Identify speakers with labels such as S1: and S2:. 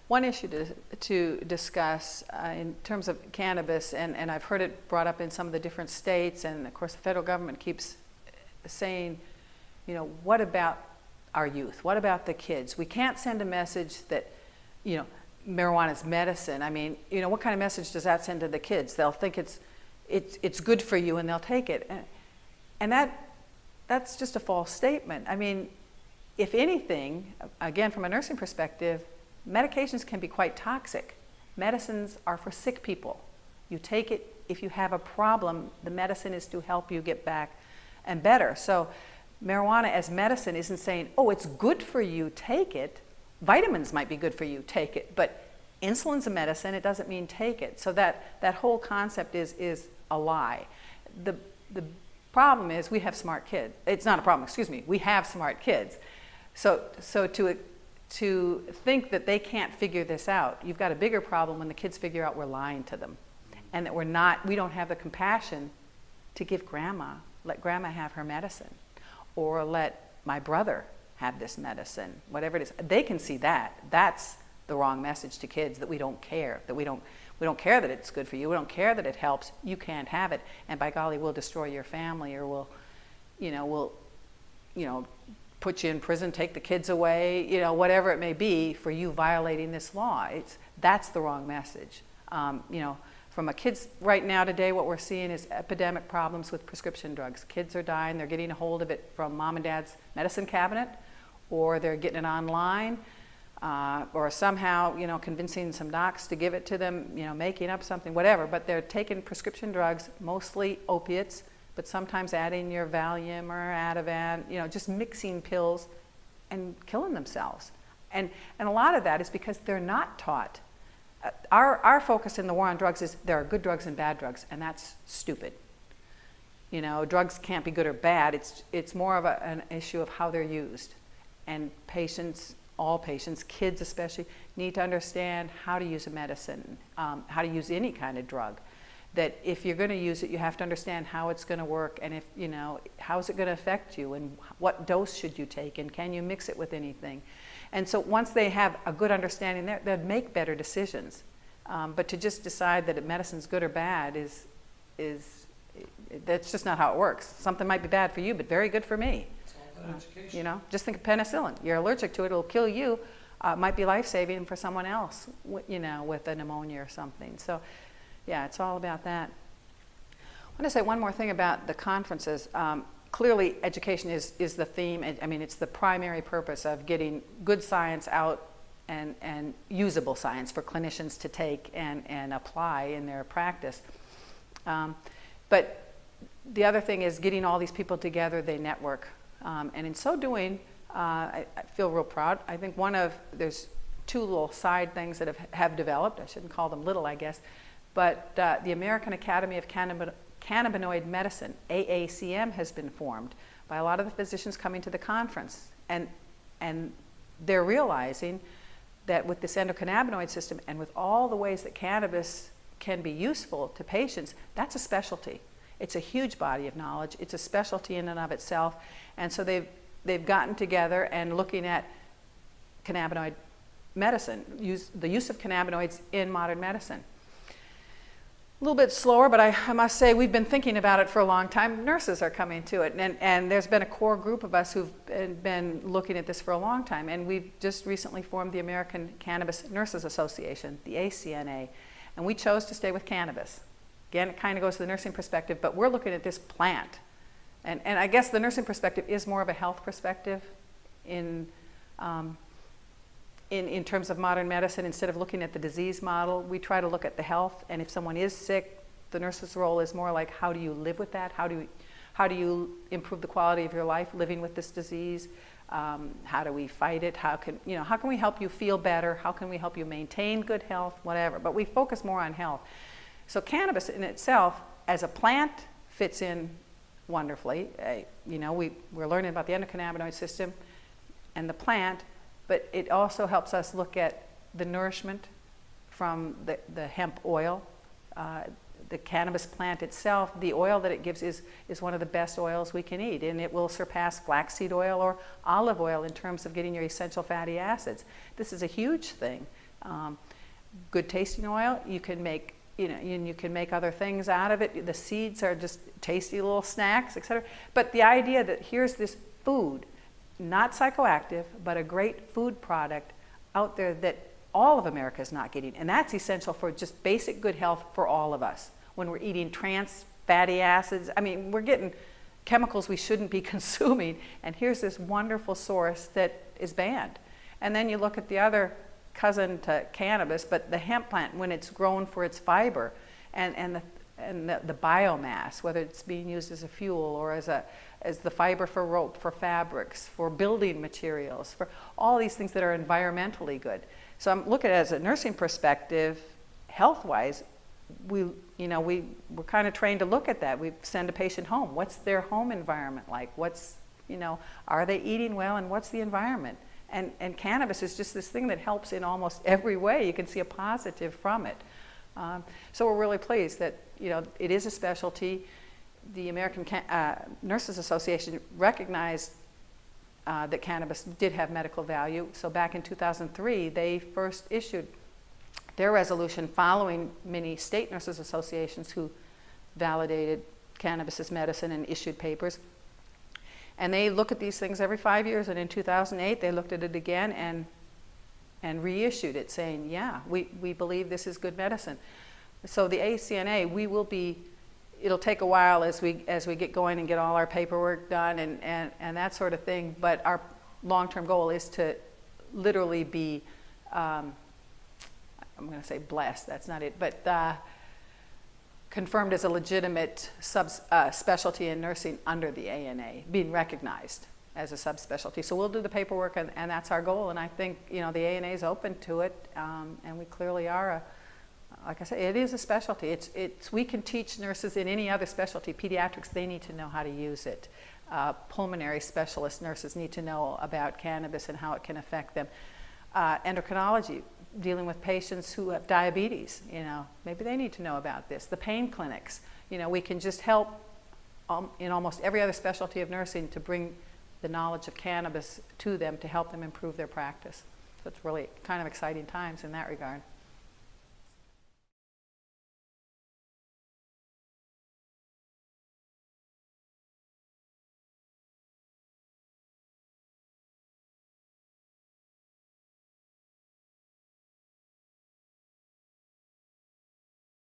S1: one issue to discuss in terms of cannabis, and I've heard it brought up in some of the different states, and of course the federal government keeps saying, you know, what about our youth? What about the kids? We can't send a message that, you know, marijuana is medicine. I mean, you know, what kind of message does that send to the kids? They'll think it's good for you and they'll take it. And that's just a false statement. I mean, if anything, again, from a nursing perspective, medications can be quite toxic. Medicines are for sick people. You take it if you have a problem. The medicine is to help you get back and better. So marijuana as medicine isn't saying, oh, it's good for you, take it. Vitamins might be good for you, take it. But insulin's a medicine, it doesn't mean take it. So that whole concept is a lie. The problem is we have smart kids. It's not a problem, excuse me. We have smart kids. So to think that they can't figure this out, you've got a bigger problem when the kids figure out we're lying to them, and that we don't have the compassion to give let grandma have her medicine, or let my brother have this medicine, whatever it is. They can see that. That's the wrong message to kids, that we don't care, that we don't care that it's good for you, we don't care that it helps, you can't have it, and by golly, we'll destroy your family, or we'll put you in prison, take the kids away, you know, whatever it may be for you violating this law. That's the wrong message. You know, from a kids right now today, what we're seeing is epidemic problems with prescription drugs. Kids are dying, they're getting a hold of it from mom and dad's medicine cabinet, or they're getting it online, or somehow, you know, convincing some docs to give it to them, you know, making up something, whatever, but they're taking prescription drugs, mostly opiates, but sometimes adding your Valium or Ativan, you know, just mixing pills and killing themselves. And a lot of that is because they're not taught. Our focus in the war on drugs is there are good drugs and bad drugs, and that's stupid. You know, drugs can't be good or bad. It's more of an issue of how they're used. And patients, all patients, kids especially, need to understand how to use a medicine, how to use any kind of drug. That if you're going to use it, you have to understand how it's going to work, and if, you know, how is it going to affect you, and what dose should you take, and can you mix it with anything. And so once they have a good understanding there, they'll make better decisions. But to just decide that medicine's good or bad that's just not how it works. Something might be bad for you, but very good for me.
S2: It's all about education.
S1: You know, just think of penicillin. You're allergic to it, it'll kill you. Might be life-saving for someone else, you know, with a pneumonia or something. So yeah, it's all about that. I want to say one more thing about the conferences. Clearly, education is the theme. I mean, it's the primary purpose of getting good science out and usable science for clinicians to take and apply in their practice. But the other thing is getting all these people together, they network. And in so doing, I feel real proud. I think there's two little side things that have developed. I shouldn't call them little, I guess. But the American Academy of Cannabinoid Medicine, AACM, has been formed by a lot of the physicians coming to the conference. And they're realizing that with this endocannabinoid system and with all the ways that cannabis can be useful to patients, that's a specialty. It's a huge body of knowledge. It's a specialty in and of itself. And so they've gotten together and looking at cannabinoid medicine, the use of cannabinoids in modern medicine. A little bit slower, but I must say we've been thinking about it for a long time. Nurses are coming to it, and there's been a core group of us who've been looking at this for a long time, and we've just recently formed the American Cannabis Nurses Association, the ACNA, and we chose to stay with cannabis. Again, it kind of goes to the nursing perspective, but we're looking at this plant. And I guess the nursing perspective is more of a health perspective in terms of modern medicine. Instead of looking at the disease model, we try to look at the health. And if someone is sick, the nurse's role is more like, how do you live with that? How do you improve the quality of your life living with this disease? How do we fight it? How can we help you feel better? How can we help you maintain good health? Whatever. But we focus more on health. So cannabis in itself, as a plant, fits in wonderfully. We're learning about the endocannabinoid system and the plant, but it also helps us look at the nourishment from the hemp oil. The cannabis plant itself, the oil that it gives is one of the best oils we can eat, and it will surpass flaxseed oil or olive oil in terms of getting your essential fatty acids. This is a huge thing Good tasting oil, you can make, you can make other things out of it. The seeds are just tasty little snacks, etc. But the idea that here's this food, not psychoactive, but a great food product out there that all of America is not getting. And that's essential for just basic good health for all of us. When we're eating trans fatty acids, I mean, we're getting chemicals we shouldn't be consuming. And here's this wonderful source that is banned. And then you look at the other cousin to cannabis, but the hemp plant, when it's grown for its fiber and the biomass, whether it's being used as a fuel or as the fiber for rope, for fabrics, for building materials, for all these things that are environmentally good. So I'm looking at it as a nursing perspective, health-wise, we're kind of trained to look at that. We send a patient home. What's their home environment like? Are they eating well, and what's the environment? And cannabis is just this thing that helps in almost every way. You can see a positive from it. So we're really pleased that it is a specialty. The American Nurses Association recognized that cannabis did have medical value. So back in 2003, they first issued their resolution following many state nurses associations who validated cannabis as medicine and issued papers. And they look at these things every 5 years, and in 2008 they looked at it again and reissued it, saying, yeah, we believe this is good medicine. So the ACNA, it'll take a while as we get going and get all our paperwork done and that sort of thing, but our long-term goal is to literally be, I'm going to say blessed, that's not it, but confirmed as a legitimate specialty in nursing under the ANA, being recognized as a subspecialty. So we'll do the paperwork, and that's our goal. And I think the ANA is open to it, and we clearly are. Like I say, it is a specialty. We can teach nurses in any other specialty. Pediatrics, they need to know how to use it. Pulmonary specialist nurses need to know about cannabis and how it can affect them. Endocrinology, dealing with patients who have diabetes, maybe they need to know about this. The pain clinics, we can just help in almost every other specialty of nursing to bring the knowledge of cannabis to them to help them improve their practice. So it's really kind of exciting times in that regard.